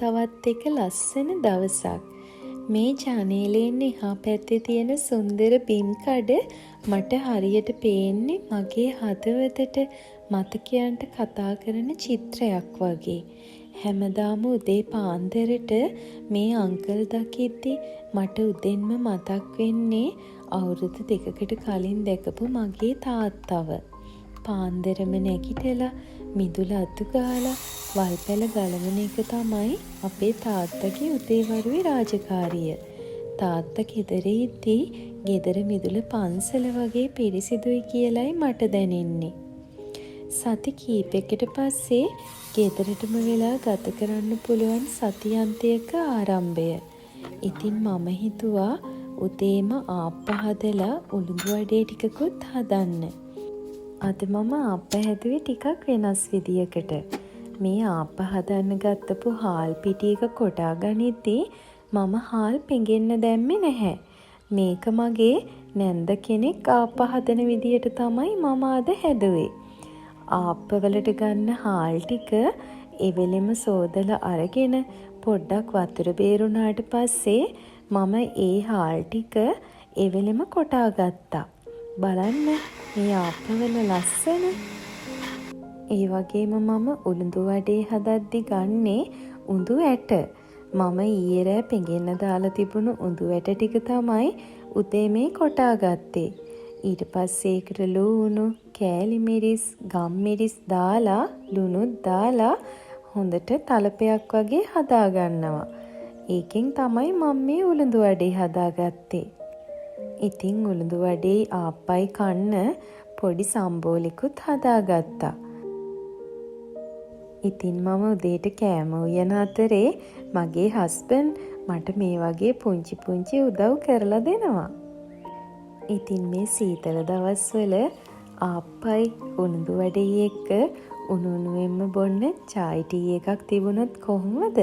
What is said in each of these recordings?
තවත් එක ලස්සන දවසක්. මේ ජනේලයෙන් එහා පැත්තේ තියෙන සුන්දර බිම් කඩ මට හරියට පේන්නේ මගේ හදවතට මතකයන්ට කතා කරන චිත්‍රයක් වගේ. හැමදාම උදේ පාන්දරට මේ අංකල් දකිද්දි මට උදෙන්ම මතක් වෙන්නේ අවුරුදු 2කට කලින් දැකපු මගේ තාත්තව. පාන්දරම නැගිටලා මිදුල අතු ගාලා වල්පැල ගලවන එක තමයි අපේ තාත්තගේ උදේවරුේ රාජකාරිය. තාත්තා ගෙදර ඉද්දී ගෙදර මිදුල පන්සල වගේ පිරිසිදුයි කියලයි මට දැනෙන්නේ. සති කීපයකට පස්සේ ගෙදරටම වෙලා ගත කරන්න පුළුවන් සතියන්තයක ආරම්භය. ඉතින් මම හිතුවා උදේම ආප්ප හදලා උළුඳු වඩේ ටිකකුත් හදන්න. අද මම ආප්ප හැදුවේ ටිකක් වෙනස් විදියකට. මේ ආප්ප හදන්න ගත්තපු හාල් පිටියක කොටා ගනිද්දී මම හාල් පෙඟෙන්න දැම්මේ නැහැ. මේක මගේ නැන්ද කෙනෙක් ආප්ප හදන විදියට තමයි මම අද හැදුවේ. ආප්ප වලට ගන්න හාල් ටික එවෙලෙම සෝදලා අරගෙන පොඩ්ඩක් වතුර බේරුණාට පස්සේ මම ඒ හාල් ටික එවෙලෙම කොටා ගත්තා. බලන්න මේ ආප්පවල ලස්සන. ඒ වගේම මම උළුඳු වඩේ හදද්දි ගන්නේ උඳු ඇට. මම ඊයේ රෑ පෙඟෙන්න දාලා තිබුණු උඳු ඇට ටික තමයි උදේ මේ කොටා ගත්තේ. ඊට පස්සේ ඒකට ලුණු, කෑලි මිරිස්, ගම් මිරිස් දාලා ලුණුත් දාලා හොඳට තලපයක් වගේ හදා ගන්නවා. ඒකෙන් තමයි මම මේ උළුඳු වඩේ හදාගත්තේ. ඉතින් උළුඳු වඩේ ආප්පයි කන්න පොඩි සම්බෝලෙකුත් හදාගත්තා. ඉතින් මම උදේට කෑම උයන අතරේ මගේ හස්බන්ඩ් මට මේ වගේ පුංචි උදව් කරලා දෙනවා. ඉතින් මේ සීතල දවස්වල ආප්පයි උළුඳු වඩේ එක්ක උණු උණුවෙන්ම බොන්න චායි ටී එකක් තිබුණොත් කොහොමද?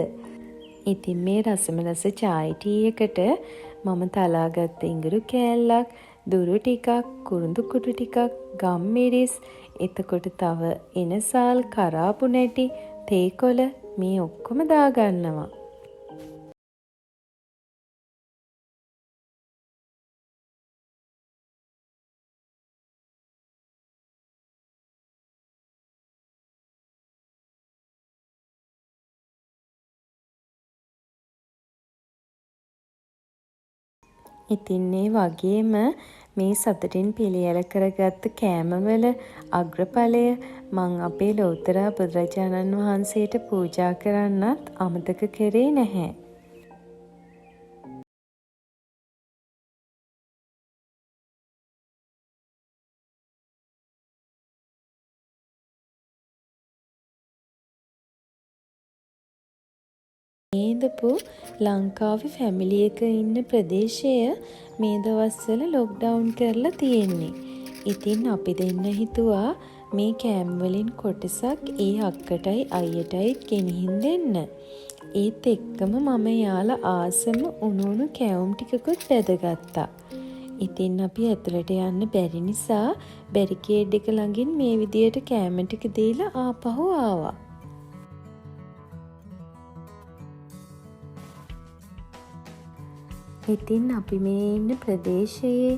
ඉතින් මේ රසමලස චායි ටී එකට මම තලාගත්ත ඉඟුරු කෑල්ලක්, දුරු ටිකක්, කුරුඳු කුටු ටිකක්, ගම් මිරිස්, එතකොට තව එනසාල්, කරාපු නැටි, තේකොළ මේ ඔක්කොම දාගන්නවා. ඉතින් මේ වගේම මේ සතුටින් පිළියෙල කරගත්ත කෑමවල අග්‍රඵලය මං අපේ ලෝතර බුදුරජාණන් වහන්සේට පූජා කරන්නත් අමතක කරේ නැහැ. මේදපු ලංකාවේ ෆැමිලි එක ඉන්න ප්‍රදේශය මේ දවස්වල ලොක්ඩවුන් කරලා තියෙන්නේ. ඉතින් අපි දෙන්න හිතුවා මේ කෑම් වලින් කොටසක් ඒ අක්කටයි අයියටයි ගෙනිහින් දෙන්න. ඒත් එක්කම මම යාලා ආසම උණු කෑවුම් ටිකකුත් බැදගත්තා. ඉතින් අපි ඇතුළට යන්න බැරි නිසා බැරිකේඩ් එක ළඟින් මේ විදියට කෑම ටික දීලා ආපහු ආවා. ඉතින් අපි මේ ඉන්න ප්‍රදේශයේ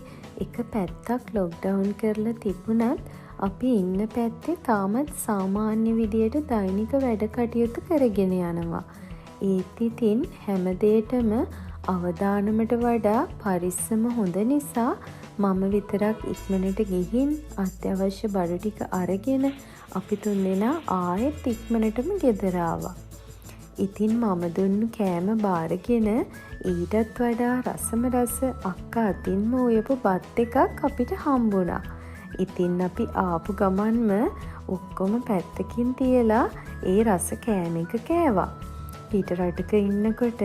එක පැත්තක් ලොක්ඩවුන් කරලා තිබුණත් අපි ඉන්න පැත්තේ තාමත් සාමාන්‍ය විදියට දෛනික වැඩ කටයුතු කරගෙන යනවා. ඒත් ඉතින් හැමදේටම අවදානමට වඩා පරිස්සම හොඳ නිසා මම විතරක් ඉක්මනට ගිහින් අත්‍යවශ්‍ය බඩු ටික අරගෙන අපි තුන්දෙනා ආයෙත් ඉක්මනටම ගෙදර ආවා. ඉතින් මම දුන්නු කෑම බාරගෙන ඊටත් වඩා රසම රස අක්කා අතින්ම උයපු බත් එකක් අපිට හම්බුණා. ඉතින් අපි ආපු ගමන්ම ඔක්කොම පැත්තකින් තියලා ඒ රස කෑම එක කෑවා. පිට රටක ඉන්නකොට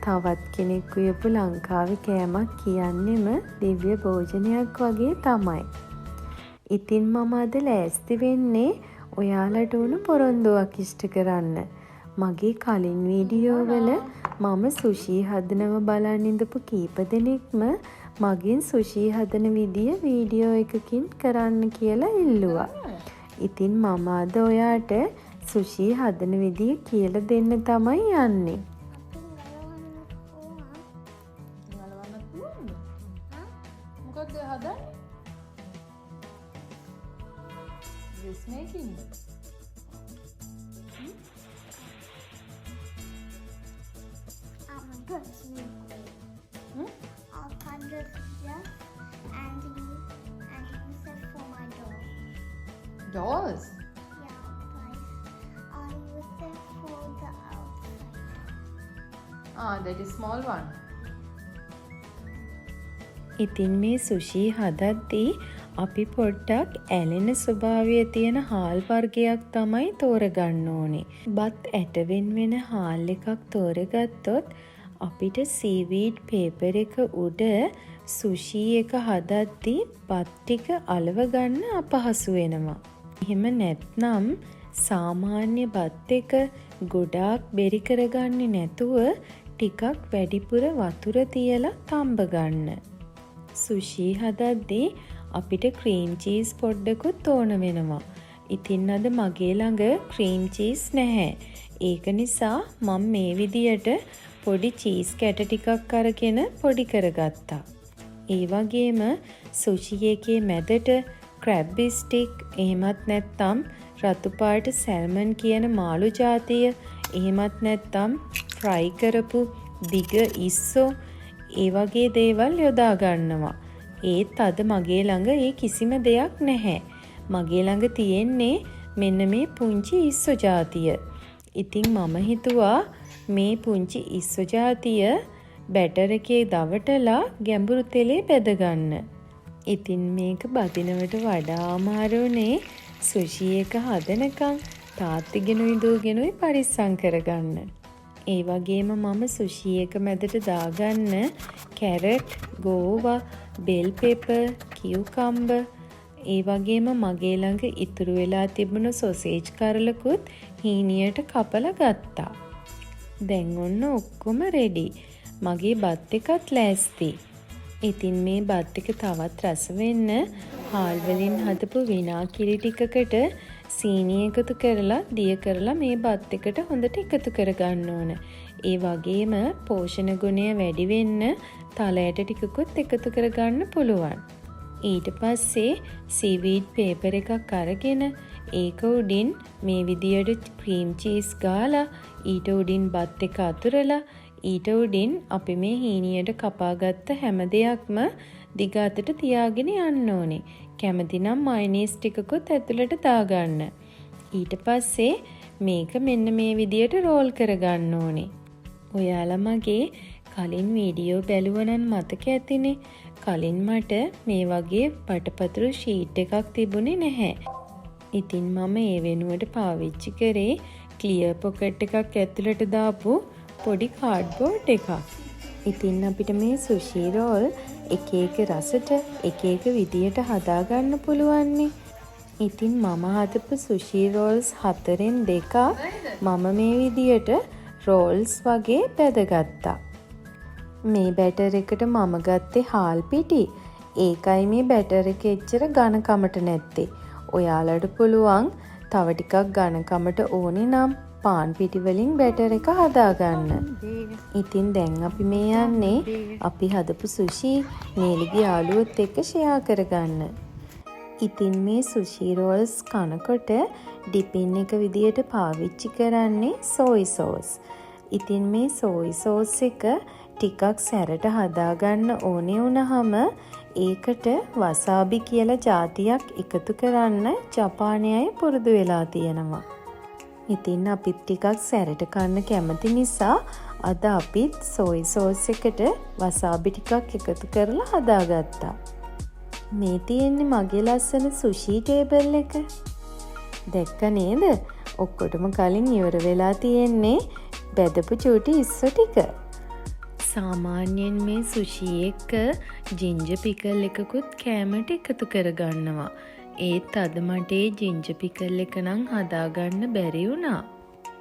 තවත් කෙනෙක් උයපු ලංකාවේ කෑමක් කියන්නෙම දිව්‍ය භෝජනයක් වගේ තමයි. ඉතින් මම අද ලෑස්ති වෙන්නේ ඔයාලට උණු පොරොන්දුවක් ඉෂ්ට කරන්න. මගේ කලින් වීඩියෝ වල මම සුෂී හදනව බලන් ඉඳපු කීප දෙනෙක්ම මගෙන් සුෂී හදන විදිය වීඩියෝ එකකින් කරන්න කියලා ඉල්ලුවා. ඉතින් මම අද ඔයාට සුෂි හදන විදිය කියලා දෙන්න තමයි යන්නේ. ගලවන්නත් පුළුවන්ද? මොකක්ද හදන්නේ? Dress making. I'll cut the dress and hang it for my door. Dolls. Yeah, guys. I use it for the outside. That is small one. ඉතින් මේ සුෂි හදද්දී අපි පොඩ්ඩක් ඇලෙන ස්වභාවය තියෙන හාල් වර්ගයක් තමයි තෝරගන්න ඕනේ. බත් ඇටවෙන් වෙන හාල් එකක් තෝරගත්තොත් අපිට සීවීඩ් පේපර් එක උඩ සුෂි එක හදද්දී බත් ටික අලව ගන්න අපහසු වෙනවා. එහෙම නැත්නම් සාමාන්‍ය බත් එක ගොඩාක් බෙරි කරගන්නේ නැතුව ටිකක් වැඩිපුර වතුර තියලා තම්බ ගන්න. සුෂි හදද්දී අපිට ක්‍රීම් චීස් පොඩ්ඩකුත් ඕන වෙනවා. ඉතින් අද මගේ ළඟ ක්‍රීම් චීස් නැහැ. ඒක නිසා මම මේ විදියට පොඩි චීස් කැට ටිකක් අරගෙන පොඩි කරගත්තා. ඒ වගේම සුෂි එකේ මැදට ක්‍රැබ් බිස්ටික් එහෙමත් නැත්නම් රතු පාට සැල්මන් කියන මාළු ජාතිය එහෙමත් නැත්නම් ෆ්‍රයි කරපු දිග ඉස්සෝ ඒ වගේ දේවල් යොදා ගන්නවා. ඒත් අද මගේ ළඟ ඒ කිසිම දෙයක් නැහැ. මගේ ළඟ තියෙන්නේ මෙන්න මේ පුංචි ඉස්සෝ ජාතිය. ඉතින් මම හිතුවා මේ පුංචි ඉස්සෝ ජාතිය බැටර් එකේ දවටලා ගැඹුරු තෙලේ බෙදගන්න. ඉතින් මේක බදිනවට වඩා අමාරුනේ සුෂි එක හදනකම් තාත්තිගෙනුයි දූගෙනුයි පරිස්සම් කරගන්න. ඒ වගේම මම සුෂි එක මැදට දාගන්න කැරට්, ගෝවා, බෙල් පෙපර්, කියුකම්බර් ඒ වගේම මගේ ළඟ ඉතුරු වෙලා තිබුණ සොසේජ් කරලකුත් හීනියට කපලා ගත්තා. දැන් ඔන්න ඔක්කොම රෙඩි. මගේ බත් එකත් ලෑස්ති. ඉතින් මේ බත් එක තවත් රස වෙන්න හාල් වලින් හදපු විනාකිරි ටිකකට සීනි එකතු කරලා දිය කරලා මේ බත් එකට හොඳට එකතු කරගන්න ඕන. ඒ වගේම පෝෂණ ගුණය වැඩි වෙන්න තලයට ටිකකුත් එකතු කරගන්න පුළුවන්. ඊට පස්සේ සීවීඩ් පේපර් එකක් අරගෙන ඒක උඩින් මේ විදියට ක්‍රීම් චීස් ගාලා ඊට උඩින් බත් එක අතුරලා ඊට උඩින් අපි මේ හීනියට කපාගත්ත හැම දෙයක්ම දිග අතට තියාගෙන යන්න ඕනේ. කැමති නම් මයනීස් ටිකකුත් ඇතුළට දාගන්න. ඊට පස්සේ මේක මෙන්න මේ විදියට රෝල් කරගන්න ඕනේ. ඔයාලා මගේ කලින් වීඩියෝ බැලුවනම් මතක ඇතිනේ. කලින් මට මේ වගේ පටපතුරු ෂීට් එකක් තිබුණේ නැහැ. ඉතින් මම ඒ වෙනුවට පාවිච්චි කරේ ක්ලියර් පොකට් එකක් ඇතුළට දාපු පොඩි කාඩ්බෝඩ් එකක්. ඉතින් අපිට මේ සුෂි රෝල් එක එක රසට එක එක විදියට හදාගන්න පුළුවන්නේ. ඉතින් මම හදපු සුෂි රෝල්ස් 4න් 2ක් මම මේ විදියට රෝල්ස් වගේ බෙදගත්තා. මේ බැටර් එකට මම ගත්තේ හාල් පිටි. ඒකයි මේ බැටර් එක එච්චර ඝනකමට නැත්තේ. ඔයාලට පුළුවන් තව ටිකක් ඝනකමට ඕනේ නම් පාන් පිටි වලින් බැටර් එක හදාගන්න. ඉතින් දැන් අපි මේ යන්නේ අපි හදපු සුෂි නේලිගේ යාළුවොත් එක්ක ෂෙයා කරගන්න. ඉතින් මේ සුෂි රෝල්ස් කනකොට ඩිපින් එක විදියට පාවිච්චි කරන්නේ සෝයි සෝස්. ඉතින් මේ සෝයි සෝස් එක ටිකක් සැරට හදාගන්න ඕනේ වුණාම ඒකට වසාබි කියලා ජාතියක් එකතු කරන්න ජපානයේ අය පුරුදු වෙලා තියෙනවා. ඉතින් අපිත් ටිකක් සැරට කන්න කැමති නිසා අද අපිත් සෝයි සෝස් එකට වසාබි ටිකක් එකතු කරලා හදාගත්තා. මේ තියෙන්නේ මගේ ලස්සන සුෂි ටේබල් එක. දැක්ක නේද? ඔක්කොටම කලින් ඉවර වෙලා තියෙන්නේ බෙදපු චූටි ඉස්සෝ ටික. සාමාන්‍යයෙන් මේ සුෂි එක්ක ජින්ජර් පිකල් එකකුත් කෑමට එකතු කරගන්නවා. ඒත් අද මට ඒ ජින්ජර් පිකල් එක නම් හදාගන්න බැරි වුණා.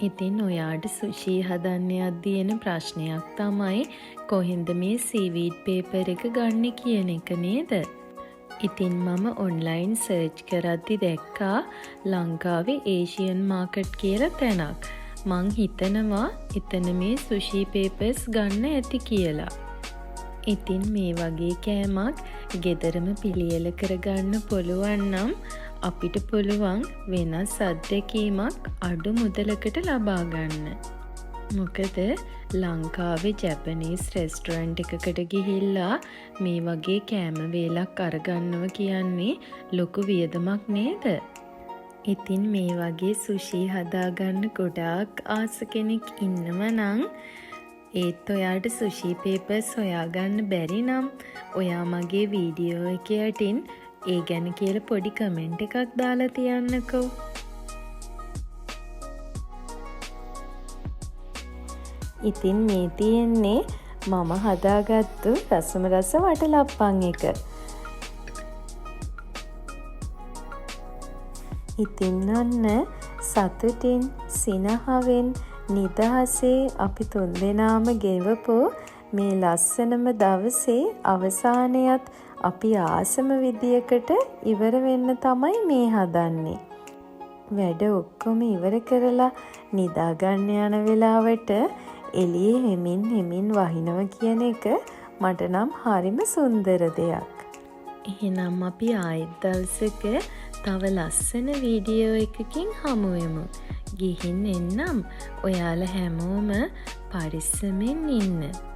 ඉතින් ඔයාට සුෂි හදන්න යද්දී එන ප්‍රශ්නයක් තමයි කොහෙන්ද මේ සීවීඩ් පේපර් එක ගන්න කියන එක නේද? ඉතින් මම ඔන්ලයින් සර්ච් කරද්දි දැක්කා ලංකාවේ ඒෂියන් මාකට් කියලා තැනක්. මං හිතනවා එතන මේ සුෂි පේපර්ස් ගන්න ඇති කියලා. ඉතින් මේ වගේ කෑමක් ගෙදරම පිළියෙල කරගන්න පුළුවන් නම් අපිට පුළුවන් වෙනස් අත්දැකීමක් අඩු මුදලකට ලබා ගන්න. මොකද ලංකාවේ ජැපනීස් රෙස්ටරන්ට් එකකට ගිහිල්ලා මේ වගේ කෑම වේලක් අරගන්නව කියන්නේ ලොකු වියදමක් නේද? ඉතින් මේ වගේ සුෂි හදාගන්න ගොඩාක් ආස කෙනෙක් ඉන්නව නම් ඒත් ඔයාට සුෂි පේපර්ස් හොයාගන්න බැරි නම් ඔයා මගේ වීඩියෝ එක යටින් ඒ ගැන කියලා පොඩි කමෙන්ට් එකක් දාලා තියන්නකෝ. ඉතින් මේ තියෙන්නේ මම හදාගත්තු රසම රස වටලප්පන් එක. ඉතින් ඔන්න සතුටින් සිනහවෙන් නිදහසේ අපි තුන්දෙනාම ගෙවපු මේ ලස්සනම දවසේ අවසානයත් අපි ආසම විදියකට ඉවර වෙන්න තමයි මේ හදන්නේ. වැඩ ඔක්කොම ඉවර කරලා නිදාගන්න යන වෙලාවට එළියේ හෙමින් වහිනවා කියන එක මට නම් හරිම සුන්දර දෙයක්. එහෙනම් අපි ආයෙත් දවසක තව ලස්සන වීඩියෝ එකකින් හමු වෙමු. ගිහින් එන්නම්. ඔයාලා හැමෝම පරිස්සමෙන් ඉන්න.